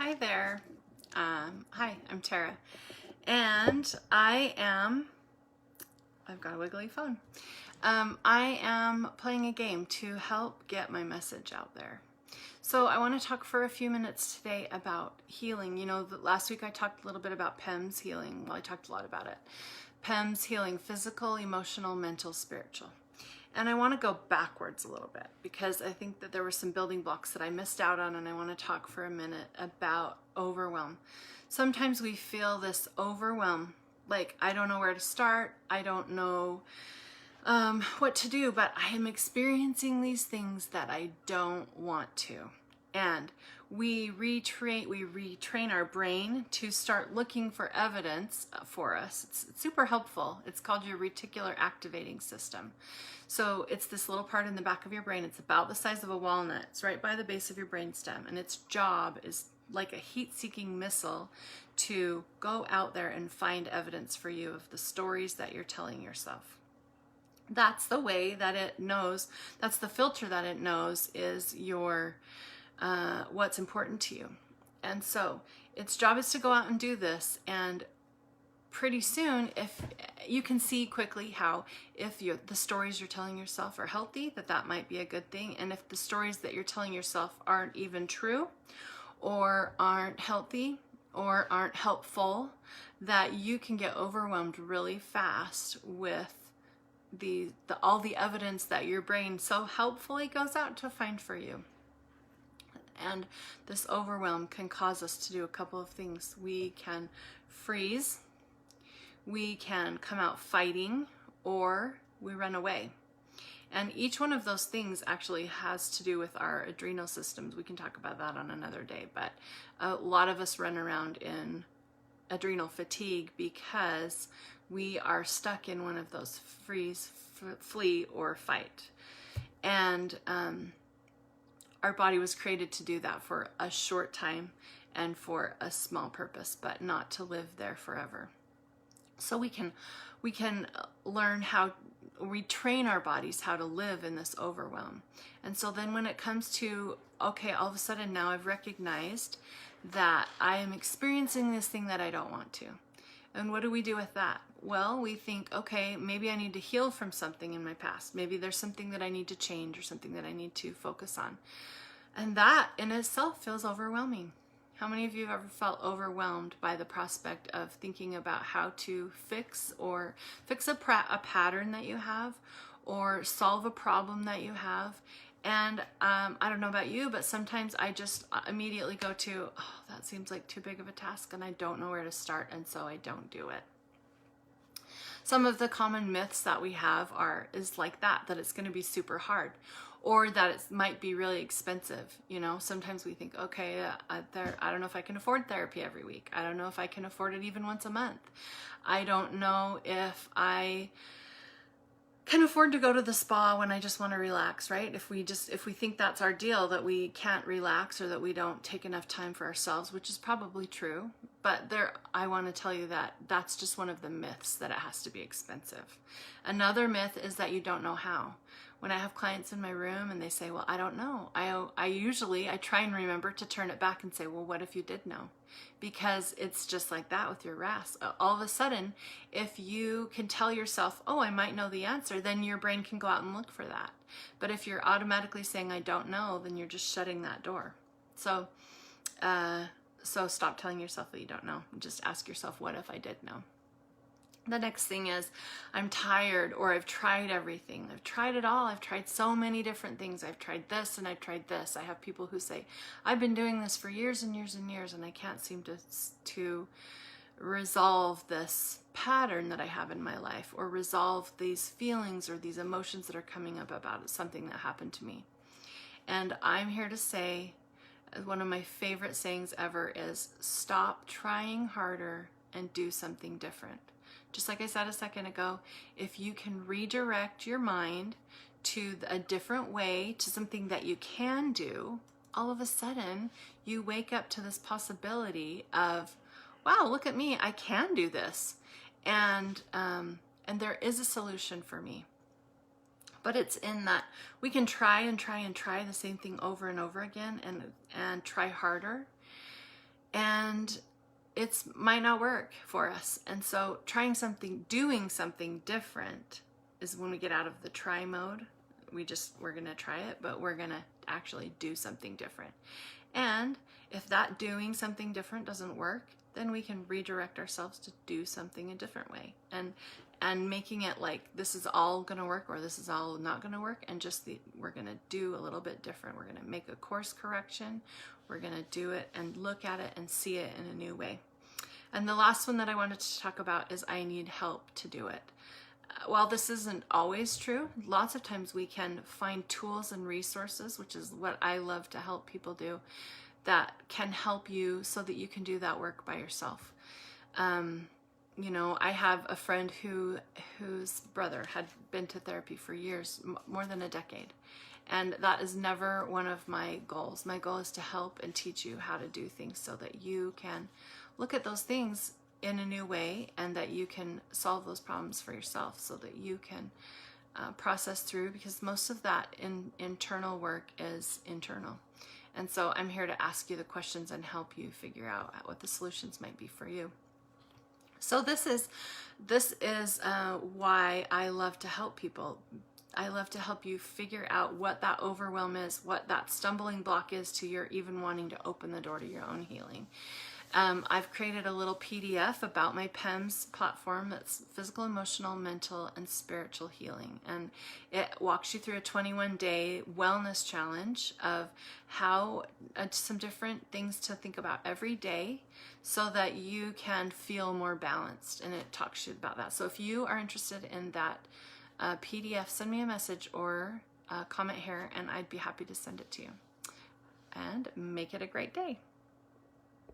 Hi there. Hi, I'm Tara, and I've got a wiggly phone. I am playing a game to help get my message out there. So I want to talk for a few minutes today about healing. You know, last week I talked a little bit about PEMS healing. Well, I talked a lot about it. PEMS healing: physical, emotional, mental, spiritual. And I want to go backwards a little bit because I think that there were some building blocks that I missed out on, and I want to talk for a minute about overwhelm. Sometimes we feel this overwhelm, like I don't know where to start, I don't know what to do, but I am experiencing these things that I don't want to. And we retrain our brain to start looking for evidence for us. It's super helpful. It's called your reticular activating system. So it's this little part in the back of your brain. It's about the size of a walnut. It's right by the base of your brainstem, and its job is like a heat-seeking missile to go out there and find evidence for you of the stories that you're telling yourself. That's the way that it knows. That's the filter that it knows is your what's important to you. And so its job is to go out and do this. And pretty soon, if you can see quickly how if the stories you're telling yourself are healthy, that might be a good thing. And if the stories that you're telling yourself aren't even true or aren't healthy or aren't helpful, that you can get overwhelmed really fast with all the evidence that your brain so helpfully goes out to find for you. And this overwhelm can cause us to do a couple of things. We can freeze, we can come out fighting, or we run away. And each one of those things actually has to do with our adrenal systems. We can talk about that on another day, but a lot of us run around in adrenal fatigue because we are stuck in one of those freeze, flee, or fight. And our body was created to do that for a short time and for a small purpose, but not to live there forever. So we can learn how we train our bodies how to live in this overwhelm. And so then when it comes to, okay, all of a sudden now I've recognized that I am experiencing this thing that I don't want to. And what do we do with that? Well, we think, okay, maybe I need to heal from something in my past. Maybe there's something that I need to change or something that I need to focus on. And that in itself feels overwhelming. How many of you have ever felt overwhelmed by the prospect of thinking about how to fix a pattern that you have or solve a problem that you have? And I don't know about you, but sometimes I just immediately go to, oh, that seems like too big of a task and I don't know where to start, and so I don't do it. Some of the common myths that we have is like that it's going to be super hard, or that it might be really expensive. You know, sometimes we think, okay, I don't know if I can afford therapy every week. I don't know if I can afford it even once a month. I don't know if I can afford to go to the spa when I just want to relax, right? If we think that's our deal, that we can't relax or that we don't take enough time for ourselves, which is probably true. But I want to tell you that that's just one of the myths, that it has to be expensive. Another myth is that you don't know how. When I have clients in my room and they say, well, I don't know, I try and remember to turn it back and say, well, what if you did know? Because it's just like that with your RAS. All of a sudden, if you can tell yourself, oh, I might know the answer, then your brain can go out and look for that. But if you're automatically saying, I don't know, then you're just shutting that door. So stop telling yourself that you don't know. Just ask yourself, what if I did know? The next thing is, I'm tired, or I've tried everything. I've tried it all. I've tried so many different things. I've tried this and I've tried this. I have people who say, I've been doing this for years and years and years, and I can't seem to resolve this pattern that I have in my life, or resolve these feelings or these emotions that are coming up about something that happened to me. And I'm here to say, one of my favorite sayings ever is, stop trying harder and do something different. Just like I said a second ago, if you can redirect your mind to a different way, to something that you can do, all of a sudden you wake up to this possibility of, wow, look at me, I can do this. And there is a solution for me. But it's in that we can try and try and try the same thing over and over again and try harder. and it might not work for us. And so doing something different is when we get out of the try mode. We're gonna try it, but we're gonna actually do something different. And if that doing something different doesn't work, then we can redirect ourselves to do something a different way, and making it like this is all gonna work or this is all not gonna work, and we're gonna do a little bit different. We're gonna make a course correction. We're gonna do it and look at it and see it in a new way. And the last one that I wanted to talk about is I need help to do it. While this isn't always true, lots of times we can find tools and resources, which is what I love to help people do, that can help you so that you can do that work by yourself. You know, I have a friend whose brother had been to therapy for years, more than a decade. And that is never one of my goals. My goal is to help and teach you how to do things so that you can look at those things in a new way, and that you can solve those problems for yourself, so that you can process through, because most of that internal work is internal. And so I'm here to ask you the questions and help you figure out what the solutions might be for you. So this is why I love to help people. I love to help you figure out what that overwhelm is, what that stumbling block is to your even wanting to open the door to your own healing. I've created a little PDF about my PEMS platform that's physical, emotional, mental, and spiritual healing. And it walks you through a 21-day wellness challenge of how some different things to think about every day so that you can feel more balanced. And it talks to you about that. So if you are interested in that PDF, send me a message or comment here, and I'd be happy to send it to you. And make it a great day.